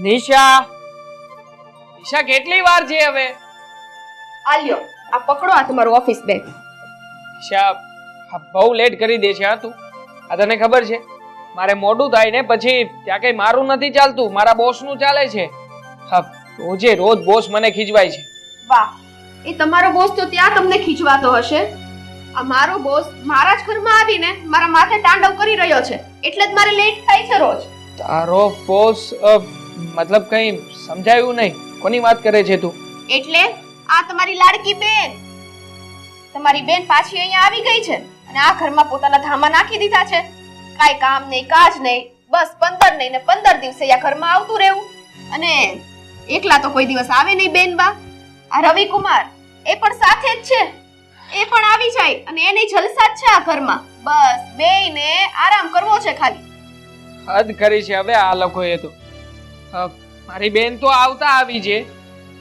નિશા, નિશા કેટલી વાર છે હવે? આલ્યો આ પકડો, આ તમારું ઓફિસ બેગ. નિશા, બહુ લેટ કરી દે છે તને ખબર છે? મારે મોડું થાય ને પછી ત્યાં કઈ મારું નથી ચાલતું, મારા બોસ નું ચાલે છે. રોજે રોજ બોસ મને ખીજવાય છે. વાહ, એ તમારો બોસ તો ત્યાં તમને ખીજવાતો હશે. આ મારો બોસ મારા જ ઘરમાં આવીને મારા માથે તાંડવ કરી રહ્યો છે, એટલે જ મારે લેટ થાય છે રોજ. તારો બોસ મતલબ કઈ સમજાયું નહીં. કોની વાત કરે છે તું? એટલે આ તમારી લાડકી બેન, તમારી બેન પાછી અહીંયા આવી ગઈ છે અને આ ઘરમાં પોતાના ધામા નાખી દીધા છે. કાઈ કામ નહીં, કાજ નહીં, બસ 15 નહીં ને 15 દિવસે આ ઘરમાં આવતું રહેવું. અને એકલા તો કોઈ દિવસ આવે નહીં બેનબા. આ રવિકુમાર એ પણ સાથે જ છે, એ પણ આવી જાય અને એની જલસા જ છે આ ઘરમાં. બસ બેયને આરામ કરવો છે ખાલી. હદ કરી છે હવે આ લોકોએ તો. મારી બેન તો આવતા આવી છે,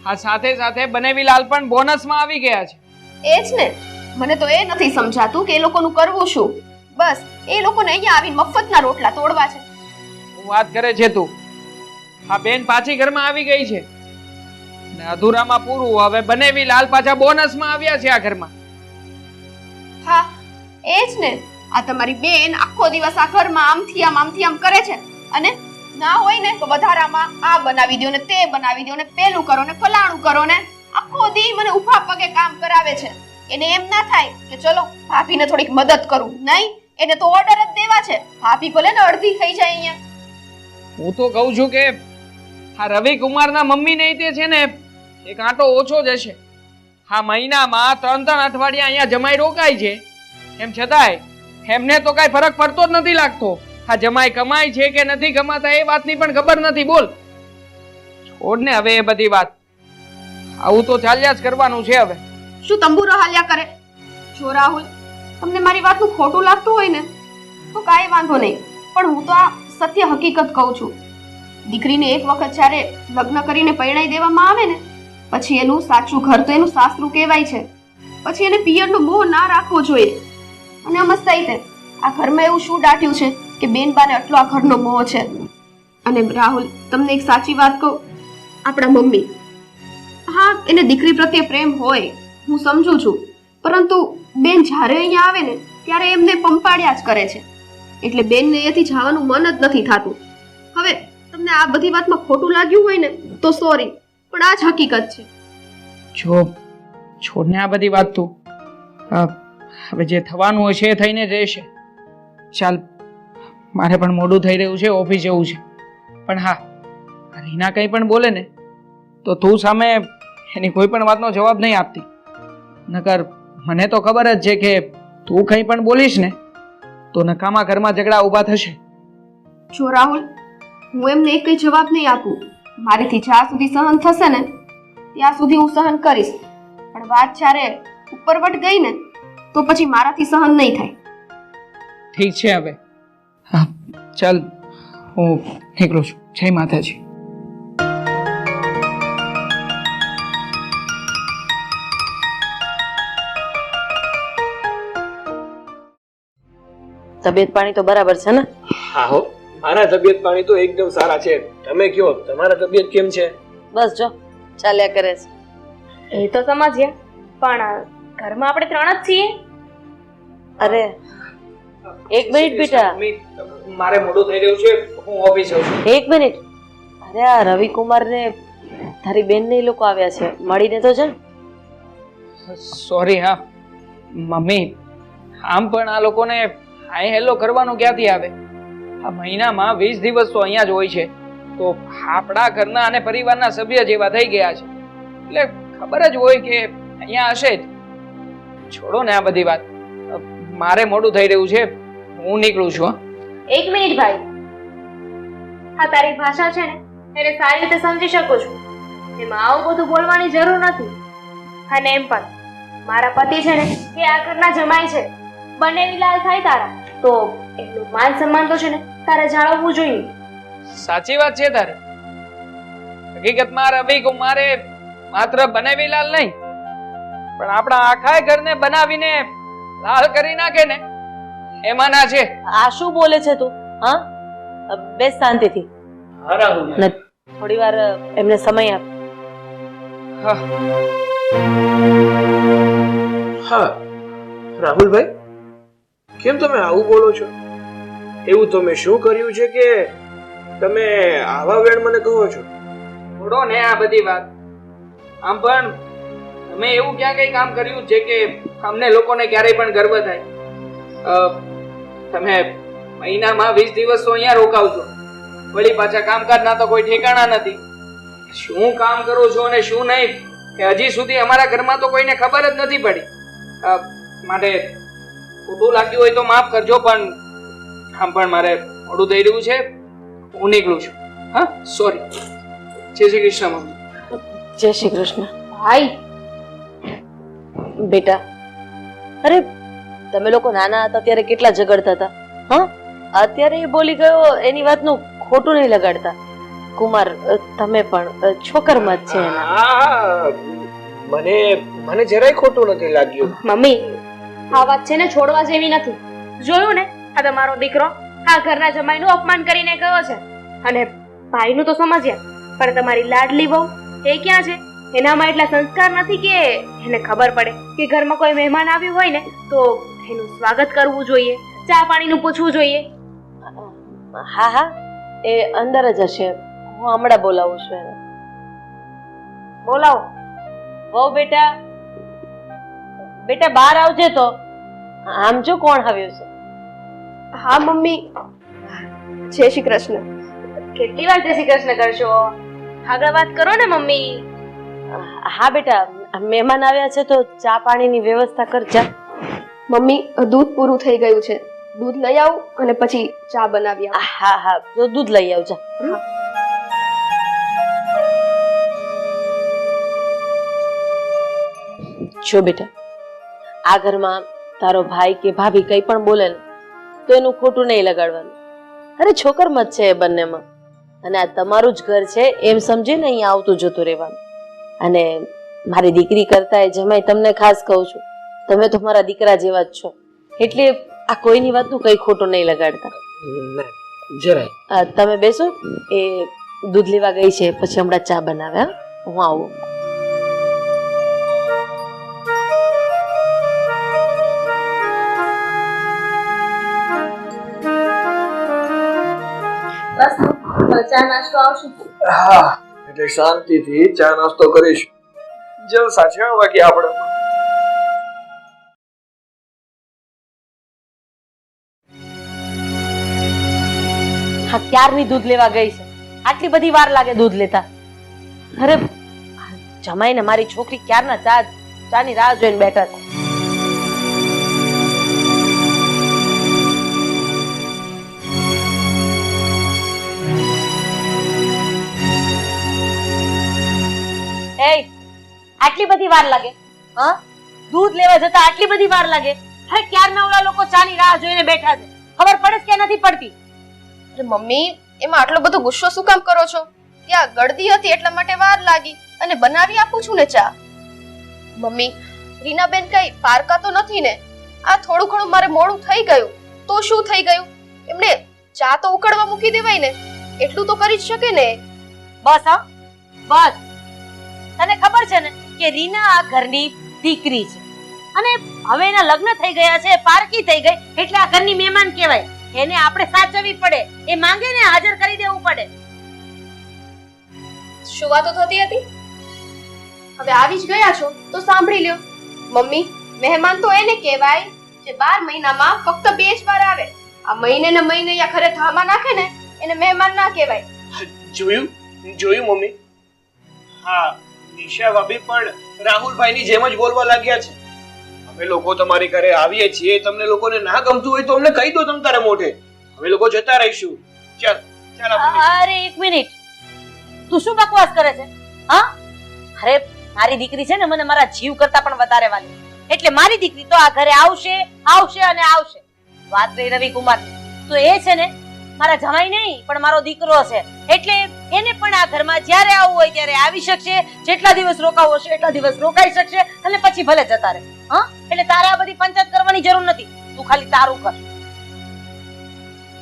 આ સાથે સાથે બનેવીલાલ પણ બોનસમાં આવી ગયા છે. એ જ ને, મને તો એ નથી સમજાતું કે એ લોકોનું કરવું શું. બસ એ લોકોને અહીંયા આવીને મફતના રોટલા તોડવા છે. હું વાત કરે છે તું? આ બેન પાછી ઘરમાં આવી ગઈ છે ને અધૂરામાં પૂરું. હવે બનેવીલાલ પાછા બોનસમાં આવ્યા છે આ ઘરમાં. હા એ જ ને, આ તમારી બેન આખો દિવસ આ ઘરમાં આમથી આમ કરે છે અને ના હોય ને તો વધારામાં આ બનાવી દો ને તે બનાવી દો ને પેલું કરો ને ફલાણું કરો ને આખો દી મને ઊભા પગે કામ કરાવે છે. એને એમ ના થાય કે ચલો ભાભીને થોડીક મદદ કરું, નહીં, એને તો ઓર્ડર જ દેવા છે. ભાભી ભલે ને અડધી થઈ જાય અહીંયા. હું તો કહું છું કે આ રવિકુમારના મમ્મી નહીં તે છે ને એક આંટો ઓછો જ હશે. આ મહિનામાં 3 અઠવાડિયા અહીંયા જમાઈ રોકાય છે, એમ છતાંય એમને તો કઈ ફરક પડતો જ નથી લાગતો. આ જમાઈ કમાય છે કે નથી કમાતા એ વાતની પણ ખબર નથી. બોલ, છોડ ને હવે એ બધી વાત. આવું તો ચાલ્યા જ કરવાનું છે હવે. શું તંબુરો હાલ્યા કરે? જો રાહુલ, તમને મારી વાતનું ખોટું લાગતું હોય ને તો કાંઈ વાંધો નહીં, પણ હું તો આ સત્ય હકીકત કહું છું. દીકરીને એક વખત જ્યારે લગ્ન કરીને પરણાઈ દેવામાં આવે ને પછી એનું સાચું ઘર તો એનું સાસરું કહેવાય છે. પછી એને પિયરનો મોહ ના રાખવો જોઈએ. અને અમસ્તાઈ તે આ ઘરમાં એવું શું દાટ્યું છે કે બેનબાને આટલો આ ઘરનો મોહ છે. અને રાહુલ, તમને એક સાચી વાત કહું, આપણા મમ્મી, હા એને દીકરી પ્રત્યે પ્રેમ હોય, હું સમજુ છું, પરંતુ બેન જ્યારે અહીંયા આવે ને ત્યારે એમને પંપાડ્યા જ કરે છે. એટલે બેનને અહીંયાથી જવાનું મન જ નથી થતું. હવે તમને આ બધી વાતમાં ખોટું લાગ્યું હોય ને તો સોરી, પણ આ જ હકીકત છે. જો છોડને આ બધી વાત તું. હવે જે થવાનું હોય છે એ થઈને જ રહેશે. ચાલ, મારે પણ મોડું થઈ રહ્યું છે, ઓફિસ જવું છે. પણ હા, રીના કંઈ પણ બોલે ને તો તું સામે એની કોઈ પણ વાતનો જવાબ નહીં આપતી. નકર મને તો ખબર જ છે કે તું કંઈ પણ બોલીશ ને તો નકામા ઘરમાં ઝઘડા ઊભા થશે. જો રાહુલ, હું એમને એક કંઈ જવાબ નહીં આપું. મારીથી જ્યાં સુધી સહન થશે ને ત્યાં સુધી હું સહન કરીશ, પણ વાત જ્યારે ઉપરવટ ગઈ ને તો પછી મારાથી સહન નહીં થાય. ઠીક છે હવે. હા ચાલ, હું નીકળું છું. જય માતાજી. તબિયત પાણી તો બરાબર છે ને? હા હો, મારા તબિયત પાણી તો એકદમ સારા છે. તમે કયો, તમારા તબિયત કેમ છે? બસ જો ચાલ્યા કરે છે. એ તો સમજ્યા, પણ ઘરમાં આપણે 3 જ છીએ. અરે એક મિનિટ બેટા, મારે મોડું થઈ રહ્યું છે, હું ઓફિસ જાઉં છું. એક મિનિટ. અરે આ રવિકુમાર ને તારી બેન ને એ લોકો આવ્યા છે, મળીને તો જા. સોરી. હા મમ્મી, આમ પણ આ લોકોને હાય હેલો કરવાનું ક્યાંથી આવે? આ મહિનામાં 20 દિવસ તો અહીંયા જ હોય છે, તો આપણા ઘરના અને પરિવારના સભ્ય જેવા થઈ ગયા છે, એટલે ખબર જ હોય કે અહીંયા હશે જ. છોડો ને આ બધી વાત. મારે મોડું થઈ રહ્યું છે, હું નીકળું છું. એક મિનિટ ભાઈ, હા તારી ભાષા છે ને એને સારી રીતે સમજી શકું છું, એમાં આવું બધું બોલવાની જરૂર નથી. અને એમ પણ મારા પતિ છે ને એ આ ઘરના જમાઈ છે, બનેવીલાલ થાય તારા, તો એટલું માન સન્માન તો છે ને તારે જાળવવું જોઈએ. સાચી વાત છે તારે. હકીકતમાં રવિકુમારે માત્ર બનેવીલાલ નહીં પણ આપણા આખા ઘરને બનાવીને લાલ કરી નાખે ને એમાંના છે. આ શું બોલે છે તું? હા બેસ શાંતિથી. હા રાહુલ, થોડી વાર એમને સમય આપ. હા હા રાહુલભાઈ, કેમ તમે આવું બોલો છો? એવું તમે શું કર્યું છે કે તમે આવા વેણ મને કહો છો? છોડો ને આ બધી વાત. આમ પણ તમે એવું ક્યાં કઈ કામ કર્યું છે કે અમને લોકોને ક્યારેય પણ ગર્વ થાય? તમે મહિનામાં 20 દિવસ તો અહીંયા રોકાવજો, વળી પાછા કામકાજના તો કોઈ ઠેકાણા નથી. શું કામ કરો છો અને શું નહીં એ હજી સુધી અમારા ઘરમાં તો કોઈને ખબર જ નથી પડી. માટે ખોટું લાગ્યું હોય તો માફ કરજો, પણ આમ પણ મારે મોડું થઈ રહ્યું છે, હું નીકળું છું. હા, સોરી. જય શ્રી કૃષ્ણ મમ્મી. જય શ્રી કૃષ્ણ. ભાઈ બેટા, અરે તમે લોકો નાના હતા ત્યારે કેટલા ઝઘડતા હતા. હા, અત્યારે એ બોલી ગયો એની વાતનું ખોટું નહીં લગાડતા. કુમાર, તમે પણ છોકરમાં જ છે એના. હા, મને જરાય ખોટું નથી લાગ્યું. મમ્મી, આ વાત છે ને છોડવા જેવી નથી. જોયું ને, આ તમારો દીકરો આ ઘરના જમાઈનું અપમાન કરીને ગયો છે. અને ભાઈનું તો સમજ્યા, પણ તમારી લાડલી વહુ એ ક્યાં છે? એનામાં એટલા સંસ્કાર નથી કે એને ખબર પડે કે ઘરમાં કોઈ મહેમાન આવ્યું હોય ને તો એનું સ્વાગત કરવું જોઈએ, ચા પાણીનું પૂછવું જોઈએ. હા હા, એ અંદર જ હશે. હું હમણાં બોલાવું છું એને. બોલાવો. વહુ બેટા, બેટા બહાર આવજે તો. આમ જો કોણ આવ્યું છે. હા મમ્મી, જય શ્રી કૃષ્ણ. કેટલી વાર જય શ્રી કૃષ્ણ કરશો? આગળ વાત કરો ને મમ્મી. હા બેટા, મહેમાન આવ્યા છે તો ચા પાણીની વ્યવસ્થા કર જા. મમ્મી, દૂધ પૂરું થઈ ગયું છે, દૂધ લઈ આવું અને પછી ચા બનાવી આવું. હા હા, તો દૂધ લઈ આવજા. જો બેટા, આ ઘરમાં તારો ભાઈ કે ભાભી કઈ પણ બોલે ને તો એનું ખોટું નહીં લગાડવાનું. અરે છોકરમાં જ છે એ બંનેમાં, અને આ તમારું જ ઘર છે એમ સમજીને અહીંયા આવતું જતું રહેવાનું. અને મારી દીકરી કરતા એ જમાઈ તમને ખાસ કહું છું, તમે તો મારા દીકરા જેવા જ છો, એટલે આ કોઈની વાતનું કઈ ખોટું નહીં લગાડતા. ના, જરાય. તમે બેસો, એ દૂધ લેવા ગઈ છે, પછી હમણાં ચા બનાવે. હા, હું આવું. બસ ચા નાસ્તો આવશે. હા, એટલે શાંતિથી ચા નાસ્તો કરીશ. જલસા છે વાગે આપણે. હા, ક્યારની દૂધ લેવા ગઈ છે, આટલી બધી વાર લાગે દૂધ લેતા? અરે જમાઈને મારી છોકરી ક્યારના ચાની રાહ જોઈને બેઠા છે. આટલી બધી વાર લાગે? હા, દૂધ લેવા જતા આટલી બધી વાર લાગે? હા, ક્યારના ઓલા લોકો ચાની રાહ જોઈને બેઠા છે, ખબર પડે કે નથી પડતી? અરે મમ્મી, એમાં આટલો બધો ગુસ્સો શું કામ કરો છો? ત્યાં ગળદી હતી એટલા માટે વાર લાગી, અને બનાવી આપું છું ને ચા. મમ્મી, રીનાબેન કઈ પારકા તો નથી ને? આ થોડું ઘણું મારે મોડું થઈ ગયું તો શું થઈ ગયું? એમને ચા તો ઉકળવા મૂકી દેવાય ને, એટલું તો કરી જ શકે ને. બસ હા, બસ. તને ખબર છે ને કે રીના આ ઘરની દીકરી છે, અને હવે એના લગ્ન થઈ ગયા છે, પારકી થઈ ગઈ, એટલે આ ઘરની મહેમાન કહેવાય. એને આપણે સાચવવી પડે, એ માંગે ને હાજર કરી દેવું પડે. શું વાતો થતી હતી? હવે આવી જ ગયા છો તો સાંભળી લ્યો. મમ્મી, મહેમાન તો એને કહેવાય જે 12 મહિનામાં ફક્ત 2 જ વાર આવે. આ મહિને ને મહિને યા ઘરે ધામા નાખે ને એને મહેમાન ના કહેવાય. જોયું મમ્મી? હા, નિશા ભાભી પણ રાહુલભાઈની જેમ જ બોલવા લાગ્યા છે. અમે લોકો તમારી ઘરે આવીએ છીએ, તમને લોકોને ના ગમતું હોય તો અમને કહી દો તમ તારે મોઢે. અમે લોકો જતા રહીશું. ચાલ આપણે. અરે એક મિનિટ, તું શું બકવાસ કરે છે? હા, અરે મારી દીકરી છે ને મને મારા જીવ કરતા પણ વધારે વાલી, એટલે મારી દીકરી તો આ ઘરે આવશે અને આવશે. વાત રહી રવિ કુમાર, તો એ છે ને મારા જમાઈ નહીં પણ મારો દીકરો છે, એટલે એને પણ આ ઘરમાં જ્યારે આવવું હોય ત્યારે આવી શકશે, જેટલા દિવસ રોકાવું હશે એટલા દિવસ રોકાઈ શકશે, અને પછી ભલે જતા રહે. હા, એટલે તારે આ બધી પંચાયત કરવાની જરૂર નથી, તું ખાલી તારું કર.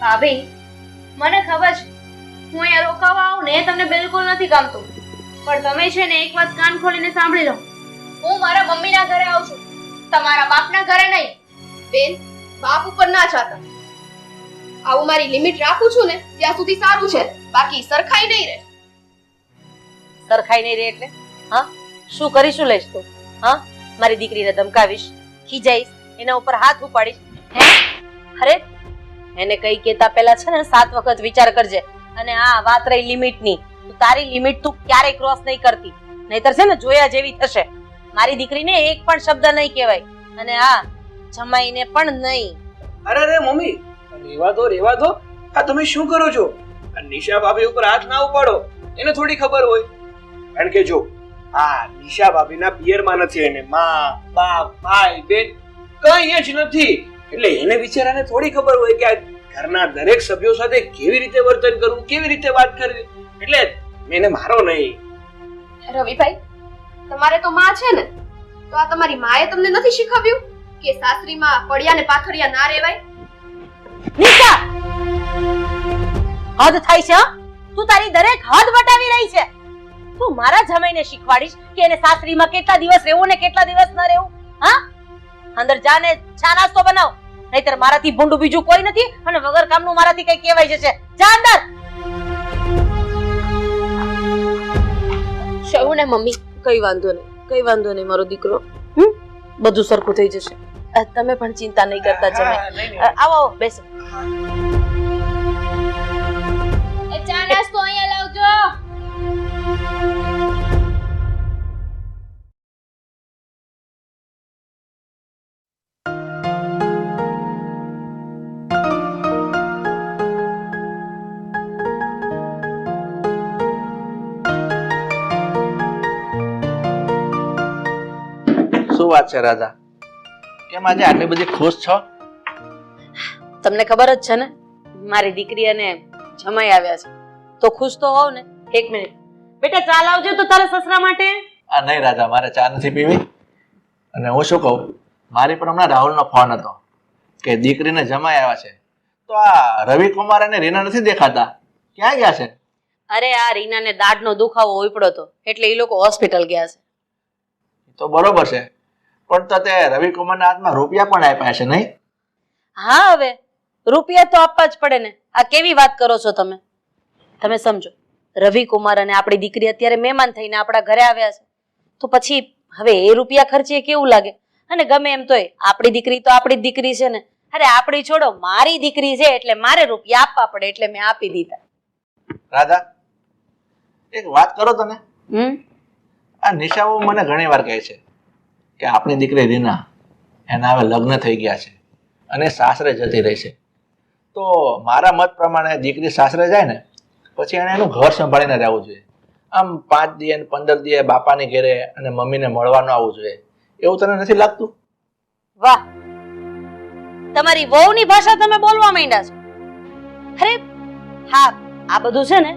ભાભી, મને ખબર છે હું અહીંયા રોકાવા આવું ને એ તમને બિલકુલ નથી ગમતું, પણ તમે છે ને એક વાત કાન ખોલીને સાંભળી લો. હું મારા મમ્મીના ઘરે આવું છું, તમારા બાપના ઘરે નહીં. બેન, બાપ ઉપર ના જાતા. આવું મારી લિમિટ રાખું છું ને ત્યાં સુધી સારું છે, બાકી સરખાઈ નહીં રહે. સરખાઈ નહીં રે એટલે હા શું કરીશું લઈશ તું? હા મારી દીકરીને ધમકાવીશ, ખીજાઈશ, એના ઉપર હાથ ઉપાડીશ? હે અરે એને કઈ કેતા પહેલા છે ને 7 વખત વિચાર કરજે. અને આ વાત રહી લિમિટની, તું તારી લિમિટ તું ક્યારેય ક્રોસ નહીં કરતી, નહીતર છે ને જોયા જેવી થશે. મારી દીકરીને એક પણ શબ્દ નહીં કહેવાય, અને હા જમાઈને પણ નહીં. અરે અરે મમ્મી, રેવા દો. આ તમે શું કરો છો? આ નિશા ભાભી ઉપર હાથ ના ઉપાડો, એને થોડી ખબર હોય. કારણ કે જો આ નિશા ભાભીના પિયરમાં નથી, એને માં બાપ ભાઈ બેન કઈ જ નથી, એટલે એને બિચારાને થોડી ખબર હોય કે આ ઘરના દરેક સભ્યો સાથે કેવી રીતે વર્તન કરવું, કેવી રીતે વાત કરવી. એટલે મેં એને મારો નહીં. રવિભાઈ, તમારે તો માં છે ને, તો આ તમારી માએ તમને નથી શીખવ્યું કે સાસરીમાં પડ્યા ને પાથરિયા ના રહેવાય? નિશા હદ થાય છે હં? તું તારી દરેક હદ વટાવી રહી છે. તું મારા જમાઈને શીખવાડીશ કે એને સાસરીમાં કેટલા દિવસ રહેવું ને કેટલા દિવસ ન રહેવું? હા અંદર જાને ચા નાસ્તો બનાવ, નહીતર મારાથી ભૂંડું બીજું કોઈ નથી, અને વગર કામનું મારાથી કઈ કહેવાય જશે. જા અંદર. શવું ને મમ્મી, કઈ વાંધો નહીં મારો દીકરો, બધું સરખું થઈ જશે. તમે પણ ચિંતા નહીં કરતા. જમે આવો બેસો. એ ચા નાસ્તો અહીંયા લાવજો. શું વાત છે રાધા, કેમ આજે આટલી બધી ખુશ છો? તમને ખબર જ છે ને મારી દીકરી અને જમાઈ આવ્યા છે, તો ખુશ તો હોવ ને. એક મિનિટ બેટા, ચા લાવજો તો તારા સસરા માટે. આ નહીં રાધા, મારે ચા નથી પીવી. અને હું શું કહું, મારી પણ હમણાં રાહુલનો ફોન હતો કે દીકરીને જમાઈ આવ્યા છે, તો આ રવિકુમાર અને રીના નથી દેખાતા, ક્યાં ગયા છે? અરે આ રીનાને દાઢનો દુખાવો ઉપડ્યો હતો, એટલે એ લોકો હોસ્પિટલ ગયા છે. તો બરોબર છે, પણ તો તે રવિકુમારના હાથમાં રૂપિયા પણ આપ્યા છે નહીં? હા હવે રૂપિયા તો આપવા જ પડે ને. આ કેવી વાત કરો છો તમે? તમે સમજો, રવિકુમાર અને આપણી દીકરી અત્યારે મહેમાન થઈને આપણા ઘરે આવ્યા છે, તો પછી હવે એ રૂપિયા ખર્ચીએ કેવું લાગે? અને ગમે એમ તોય આપણી દીકરી તો આપણી જ દીકરી છે ને. અરે આપણી છોડો, મારી દીકરી છે એટલે મારે રૂપિયા આપવા પડે, એટલે મેં આપી દીધા. રાધા એક વાત કરો તને, આ નિશાઓ મને ઘણી વાર કહે છે કે આપણી દીકરી રીના એના હવે લગ્ન થઈ ગયા છે અને સાસરે જતી રહી છે, તો મારા મત પ્રમાણે દીકરી સાસરે જાય ને પછી એને એનું ઘર સંભાળીને રહેવું જોઈએ. આમ 5 દિવસ 15 દિવસ બાપાની ઘરે અને મમ્મીને મળવાનું આવવું જોઈએ. એવું તને નથી લાગતું? વાહ, તમારી વહુની ભાષા તમે બોલવા માંડ્યા છો. અરે હા, આ બધું છે ને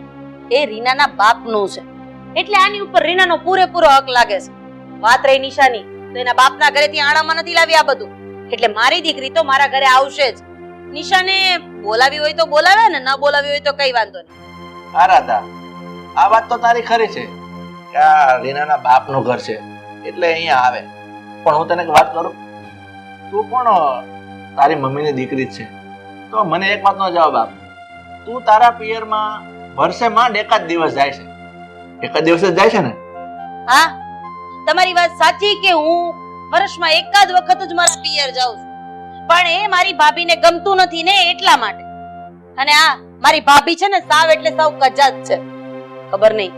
એ રીનાના બાપનું છે, એટલે આની ઉપર રીનાનો પૂરેપૂરો હક લાગે છે. વાત રહી નિશાની, તો એના બાપના ઘરેથી આણામાં નથી લાવી આ બધું, એટલે મારી દીકરી તો મારા ઘરે આવશે જ. નિશાને બોલાવી હોય તો બોલાવે ને, ન બોલાવી હોય તો કઈ વાંધો નહીં. હા રાધા, આ વાત તો તારી ખરી છે કે આ રીનાના બાપનું ઘર છે એટલે અહીંયા આવે, પણ હું તને એક વાત કરું, તું પણ તારી મમ્મીની દીકરી જ છે, તો મને એક વાતનો જવાબ આપ. તું તારા પિયરમાં વર્ષેમાં એકાદ દિવસ જાય છે? એક જ દિવસ જ જાય છે ને? હા, તમારી વાત સાચી કે હું વર્ષમાં એકાદ વખત જ મારા પિયર જાઉં છું, પણ એ મારી ભાભીને ગમતું નથી ને એટલા માટે. અને આ મારી ભાભી છે ને સાવ એટલે સાવ કજાત છે. ખબર નહીં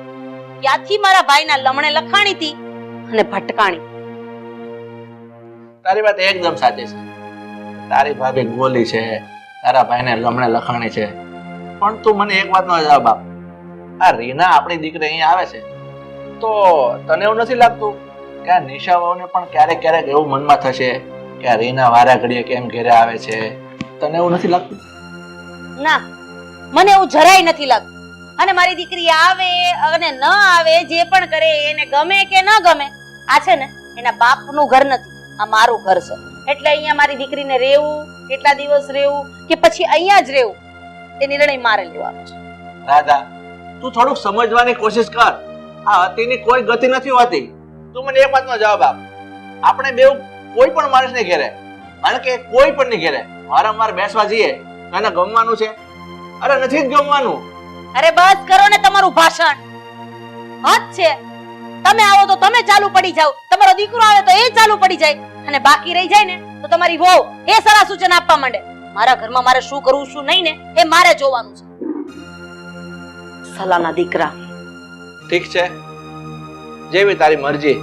ક્યાંથી મારા ભાઈના લમણે લખાણી હતી અને ભટકાણી. તારી વાત એકદમ સાચી છે, તારી ભાભી ગોલી છે, તારા ભાઈને લમણે લખાણી છે, પણ તું મને એક વાતનો જવાબ આપ. આ રીના આપણી દીકરી અહીંયા આવે છે, તો તને એવું નથી લાગતું કે આ નિશાઓને પણ ક્યારેક ક્યારેક એવું મનમાં થશે કે આ રીના વારા ઘડીએ કેમ ઘરે આવે છે? તને એવું નથી લાગતું? ના, મને એવું જરાય નથી લાગતું. અને મારી દીકરી આવે અને ન આવે, જે પણ કરે એને ગમે કે ન ગમે, આ છે ને એના બાપનું ઘર નથી, આ મારું ઘર છે. એટલે અહીંયા મારી દીકરીને રહેવું, કેટલા દિવસ રહેવું કે પછી અહીંયા જ રહેવું, એ નિર્ણય મારે લેવાનો છે. રાધા, તું થોડુંક સમજવાની કોશિશ કર. આ અતિની કોઈ ગતિ નથી હોતી. તું મને એક વાતનો જવાબ આપ. આપણે બેવ કોઈ પણ માણસને ઘેરે, કારણ કે કોઈ પણ ની ઘેરે વારંવાર બેસવા જઈએ તો એને ગમવાનું છે? અરે નથી જ ગમવાનું. અરે બસ કરો ને તમારું ભાષણ. હદ છે. તમે આવો તો તમે ચાલુ પડી જાવ, તમારો દીકરો આવે તો એ ચાલુ પડી જાય, અને બાકી રહી જાય ને તો તમારી વહુ એ સલાહ સૂચન આપવા માંડે. મારા ઘરમાં મારે શું કરવું શું નહીં ને એ મારે જોવાનું છે. સલાહના દીકરા. ઠીક છે, જેવી તારી મરજી.